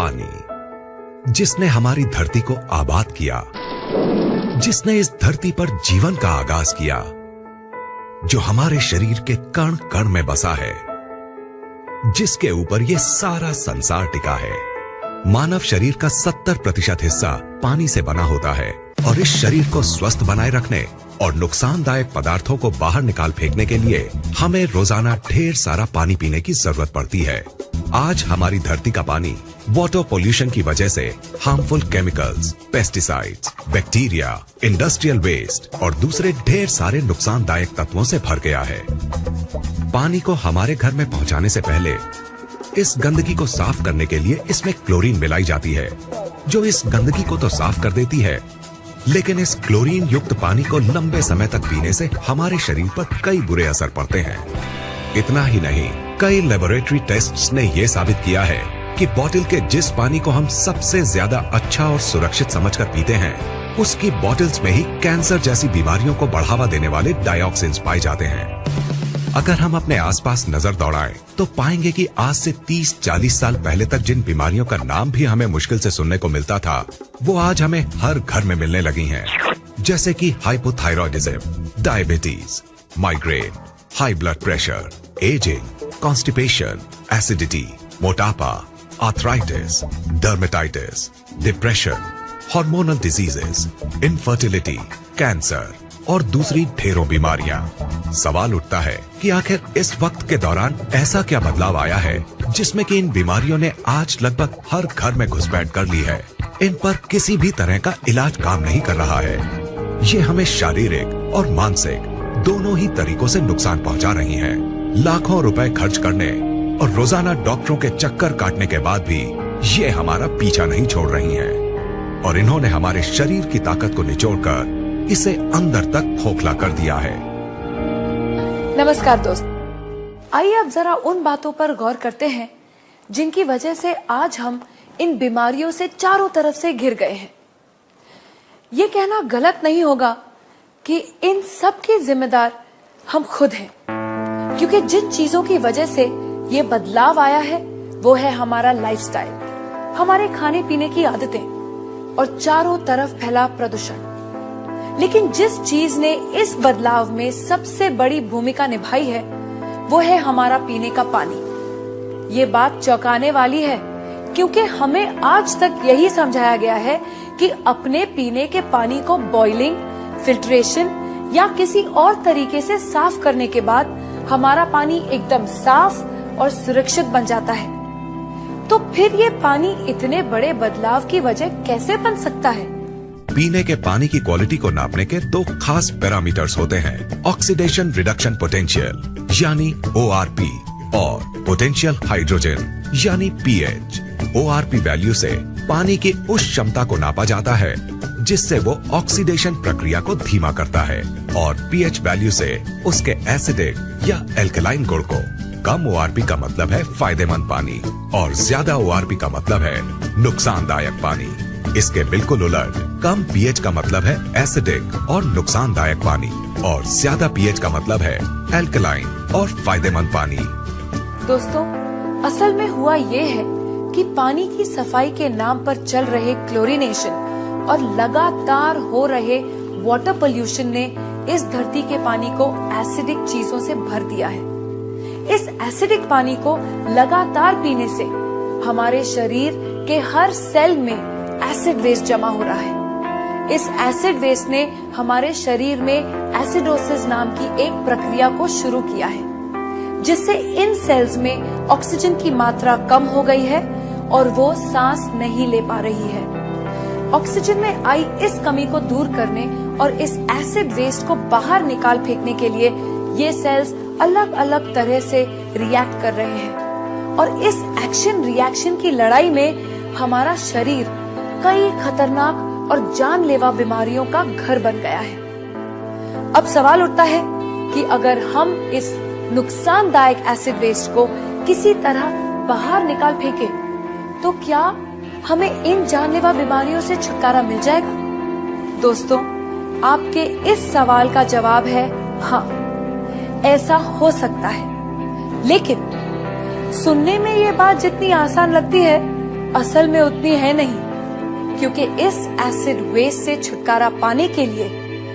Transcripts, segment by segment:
पानी, जिसने हमारी धरती को आबाद किया, जिसने इस धरती पर जीवन का आगाज किया, जो हमारे शरीर के कण कण में बसा है, जिसके ऊपर ये सारा संसार टिका है। मानव शरीर का 70% हिस्सा पानी से बना होता है और इस शरीर को स्वस्थ बनाए रखने और नुकसानदायक पदार्थों को बाहर निकाल फेंकने के लिए हमें रोजाना ढेर सारा पानी पीने की जरूरत पड़ती है। आज हमारी धरती का पानी वाटर पोल्यूशन की वजह से harmful chemicals, pesticides, bacteria, industrial waste और दूसरे ढेर सारे नुकसानदायक तत्वों से भर गया है। पानी को हमारे घर में पहुंचाने से पहले इस गंदगी को साफ करने के लिए इसमें क्लोरीन मिलाई जाती है, जो इस गंदगी को तो साफ कर देती है, लेकिन इस क्लोरीन युक्त पानी को लंबे समय तक पीने से हमारे शरीर पर कई बुरे असर पड़ते हैं। इतना ही नहीं, कई लेबोरेटरी टेस्ट्स ने यह साबित किया है कि बोतल के जिस पानी को हम सबसे ज्यादा अच्छा और सुरक्षित समझकर पीते हैं, उसकी बोतल्स में ही कैंसर जैसी बीमारियों को बढ़ावा देने वाले डाइऑक्सिन्स पाए जाते हैं। अगर हम अपने आसपास नजर दौड़ाएं तो पाएंगे कि आज से 30-40 साल पहले तक जिन बीमारियों का नाम भी हमें मुश्किल से सुनने को मिलता था, वो आज हमें हर घर में मिलने लगी हैं। जैसे कि hypothyroidism, diabetes, migraine, high blood pressure, ageing, constipation, acidity, मोटापा, arthritis, dermatitis, depression, hormonal diseases, infertility, cancer और दूसरी ढेरों बीमारियां। सवाल उठता है कि आखिर इस वक्त के दौरान ऐसा क्या बदलाव आया है जिसमें कि इन बीमारियों ने आज लगभग हर घर में घुसपैठ कर ली है। इन पर किसी भी तरह का इलाज काम नहीं कर रहा है। ये हमें शारीरिक और मानसिक दोनों ही तरीकों से नुकसान पहुंचा रही हैं। लाखों रुपए खर्च करने और रोजाना डॉक्टरों के चक्कर काटने के बाद भी ये हमारा पीछा नहीं छोड़ रही हैं। और इन्होंने हमारे शरीर की ताकत को निचोड़कर इसे अंदर तक खोखला कर दिया है। नमस्कार दोस्त, आइए अब जरा उन बातों पर गौर करते हैं जिनकी वजह से आज हम इन बीमारियों से चारों तरफ से घिर गए हैं। ये कहना गलत नहीं होगा कि इन सब के जिम्मेदार हम खुद हैं, क्योंकि जिन चीजों की वजह से ये बदलाव आया है वो है हमारा लाइफस्टाइल, हमारे खाने पीने की आदतें और चारों तरफ फैला प्रदूषण। लेकिन जिस चीज ने इस बदलाव में सबसे बड़ी भूमिका निभाई है वो है हमारा पीने का पानी। ये बात चौंकाने वाली है, क्योंकि हमें आज तक यही समझाया गया है कि अपने पीने के पानी को बॉइलिंग, फिल्ट्रेशन या किसी और तरीके से साफ करने के बाद हमारा पानी एकदम साफ और सुरक्षित बन जाता है। तो फिर ये पानी इतने बड़े बदलाव की वजह कैसे बन सकता है? पीने के पानी की क्वालिटी को नापने के दो खास पैरामीटर्स होते हैं, ऑक्सीडेशन रिडक्शन पोटेंशियल यानी ORP और पोटेंशियल हाइड्रोजन यानी pH। ORP वैल्यू से पानी की उस क्षमता को नापा जाता है जिससे वो ऑक्सीडेशन प्रक्रिया को धीमा करता है, और pH वैल्यू से उसके एसिडिक या एल्कलाइन गुण को। कम ORP का मतलब है फायदेमंद पानी और ज्यादा ORP का मतलब है नुकसानदायक पानी। इसके बिल्कुल उलट, कम pH का मतलब है एसिडिक और नुकसानदायक पानी, और ज्यादा pH का मतलब है एल्कलाइन और फायदेमंद पानी। दोस्तों, असल में हुआ ये है कि पानी की सफाई के नाम पर चल रहे क्लोरीनेशन और लगातार हो रहे वाटर पोल्यूशन ने इस धरती के पानी को एसिडिक चीजों से भर दिया है। इस एसिडिक पानी को लगातार पीने से हमारे शरीर के हर सेल में एसिड वेस्ट जमा हो रहा है। इस एसिड वेस्ट ने हमारे शरीर में एसिडोसिस नाम की एक प्रक्रिया को शुरू किया है, जिससे इन सेल्स में ऑक्सीजन की मात्रा कम हो गई है और वो सांस नहीं ले पा रही है। ऑक्सीजन में आई इस कमी को दूर करने और इस एसिड वेस्ट को बाहर निकाल फेंकने के लिए ये सेल्स अलग अलग तरह से रिएक्ट कर रहे हैं, और इस एक्शन रिएक्शन की लड़ाई में हमारा शरीर कई खतरनाक और जानलेवा बीमारियों का घर बन गया है। अब सवाल उठता है कि अगर हम इस नुकसानदायक एसिड वेस्ट को किसी तरह बाहर निकाल फेंके तो क्या हमें इन जानलेवा बीमारियों से छुटकारा मिल जाएगा? दोस्तों, आपके इस सवाल का जवाब है हाँ, ऐसा हो सकता है। लेकिन सुनने में ये बात जितनी आसान लगती है, असल में उतनी है नहीं, क्योंकि इस एसिड वेस्ट से छुटकारा पाने के लिए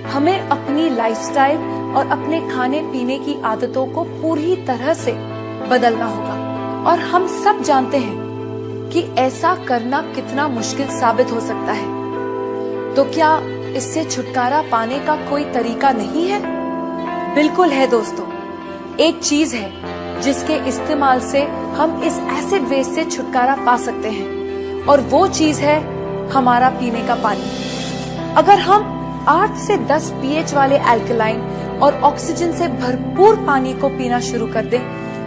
हमें अपनी लाइफस्टाइल और अपने खाने पीने की आदतों को पूरी तरह से बदलना होगा। और हम सब जानते हैं कि ऐसा करना कितना मुश्किल साबित हो सकता है। तो क्या इससे छुटकारा पाने का कोई तरीका नहीं है? बिल्कुल है दोस्तों। एक चीज है जिसके इस्तेमाल से हम इस एसिड वेस्ट से छुटकारा पा सकते हैं, और वो चीज है हमारा पीने का पानी। अगर हम 8 से 10 पीएच वाले अल्कलाइन और ऑक्सीजन से भरपूर पानी को पीना शुरू कर दें,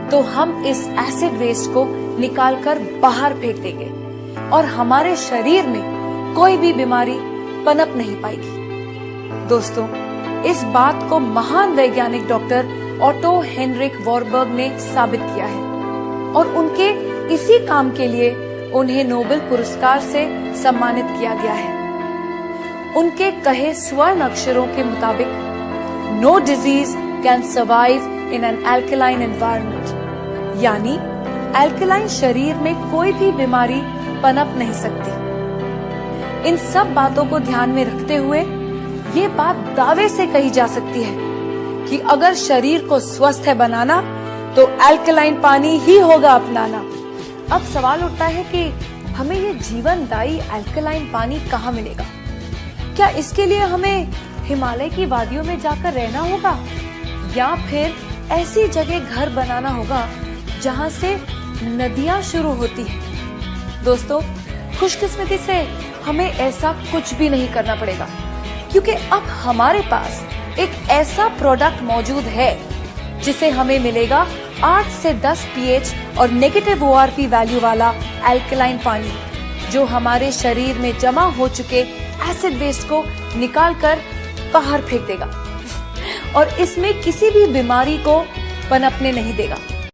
तो हम इस एसिड वेस्ट को निकालकर बाहर फेंक देंगे और हमारे शरीर में कोई भी बीमारी पनप नहीं पाएगी। दोस्तों, इस बात को महान वैज्ञानिक डॉक्टर ऑटो हेनरिक वॉरबर्ग ने साबित किया है, और उनके इसी काम के लिए उन्हें नोबेल पुरस्कार से सम्मानित किया गया है। उनके कहे स्वर्ण अक्षरों के मुताबिक, no disease can survive in an alkaline environment, यानी अल्कलाइन शरीर में कोई भी बीमारी पनप नहीं सकती। इन सब बातों को ध्यान में रखते हुए ये बात दावे से कही जा सकती है कि अगर शरीर को स्वस्थ है बनाना, तो अल्कलाइन पानी ही होगा अपनाना। अब सवाल उठता है कि हमें ये जीवनदायी अल्कलाइन पानी कहाँ मिलेगा? क्या इसके लिए हमें हिमालय की वादियों में जाकर रहना होगा, या फिर ऐसी जगह घर बनाना होगा जहाँ से नदियाँ शुरू होती हैं? दोस्तों, खुशकिस्मती से हमें ऐसा कुछ भी नहीं करना पड़ेगा, क्योंकि अब हमारे पास एक ऐसा प्रोडक्ट मौजूद है जिसे हमें मिलेगा 8 से 10 पीएच और नेगेटिव ओआरपी वैल्यू वाला अल्कलाइन पानी, जो हमारे शरीर में जमा हो चुके एसिड वेस्ट को निकालकर बाहर फेंक देगा और इसमें किसी भी बीमारी को पनपने नहीं देगा।